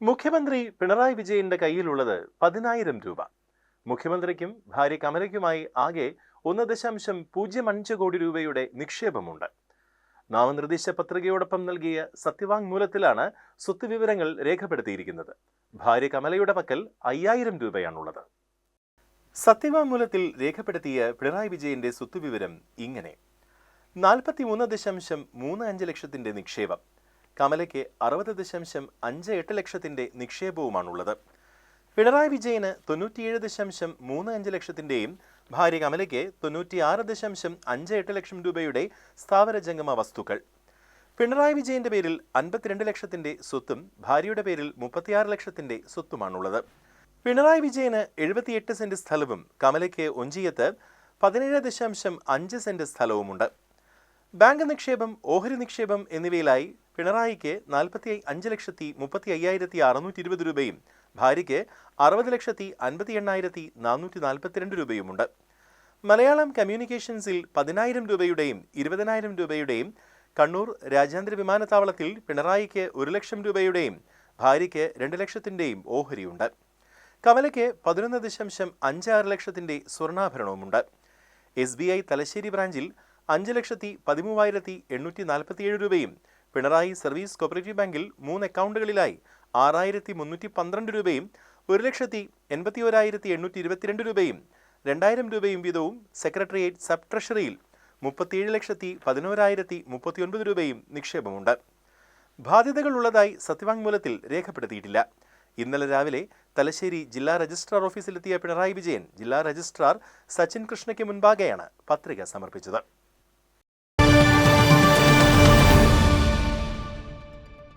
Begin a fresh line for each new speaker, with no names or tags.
മുഖ്യമന്ത്രി പിണറായി വിജയന്റെ കയ്യിലുള്ളത് 10,000 രൂപ. മുഖ്യമന്ത്രിക്കും ഭാര്യ കമലയ്ക്കുമായി ആകെ 1.05 കോടി രൂപയുടെ നിക്ഷേപമുണ്ട്. നാമനിർദ്ദേശ പത്രികയോടൊപ്പം നൽകിയ സത്യവാങ്മൂലത്തിലാണ് സ്വത്ത് വിവരങ്ങൾ രേഖപ്പെടുത്തിയിരിക്കുന്നത്. ഭാര്യ കമലയുടെ പക്കൽ 5,000 രൂപയാണുള്ളത്. സത്യവാങ്മൂലത്തിൽ രേഖപ്പെടുത്തിയ പിണറായി വിജയന്റെ സ്വത്തുവിവരം ഇങ്ങനെ: 43.35 ലക്ഷത്തിന്റെ നിക്ഷേപം, കമലയ്ക്ക് 60.58 ലക്ഷത്തിന്റെ നിക്ഷേപവുമാണുള്ളത്. പിണറായി വിജയന് 97.35 ലക്ഷത്തിന്റെയും ഭാര്യ കമലയ്ക്ക് 96.58 ലക്ഷം രൂപയുടെ സ്ഥാവര ജംഗമ വസ്തുക്കൾ. പിണറായി വിജയന്റെ പേരിൽ 52 ലക്ഷത്തിന്റെ സ്വത്തും ഭാര്യയുടെ പേരിൽ 36 ലക്ഷത്തിന്റെ സ്വത്തുമാണുള്ളത്. പിണറായി വിജയന് 78 സെന്റ് സ്ഥലവും കമലയ്ക്ക് ഒഞ്ചിയത്ത് 17.5 സെന്റ് സ്ഥലവുമുണ്ട്. ബാങ്ക് നിക്ഷേപം, ഓഹരി നിക്ഷേപം എന്നിവയിലായി പിണറായിക്ക് 45,35,620 രൂപയും ഭാര്യയ്ക്ക് 60,58,442 രൂപയുമുണ്ട്. മലയാളം കമ്മ്യൂണിക്കേഷൻസിൽ 10,000 രൂപയുടെയും 20,000 രൂപയുടെയും, കണ്ണൂർ രാജ്യാന്തര വിമാനത്താവളത്തിൽ പിണറായിക്ക് 1 ലക്ഷം രൂപയുടെയും ഭാര്യയ്ക്ക് 2 ലക്ഷത്തിന്റെയും ഓഹരിയുണ്ട്. കമലയ്ക്ക് 11.56 ലക്ഷത്തിന്റെ സ്വർണ്ണാഭരണവുമുണ്ട്. SBI തലശ്ശേരി ബ്രാഞ്ചിൽ 5,13,847 രൂപയും, പിണറായി സർവീസ് കോപ്പറേറ്റീവ് ബാങ്കിൽ 3 അക്കൗണ്ടുകളിലായി 6,312 രൂപയും, 1,81,822 രൂപയും 2,000 രൂപയും വീതവും സെക്രട്ടേറിയറ്റ് സബ് ട്രഷറിയിൽ 37,11,039 രൂപയും നിക്ഷേപമുണ്ട്. ബാധ്യതകളുള്ളതായി സത്യവാങ്മൂലത്തിൽ രേഖപ്പെടുത്തിയിട്ടില്ല. ഇന്നലെ രാവിലെ തലശ്ശേരി ജില്ലാ രജിസ്ട്രാർ ഓഫീസിലെത്തിയ പിണറായി വിജയൻ ജില്ലാ രജിസ്ട്രാർ സച്ചിൻ കൃഷ്ണയ്ക്ക് മുൻപാകെയാണ് പത്രിക സമർപ്പിച്ചത്.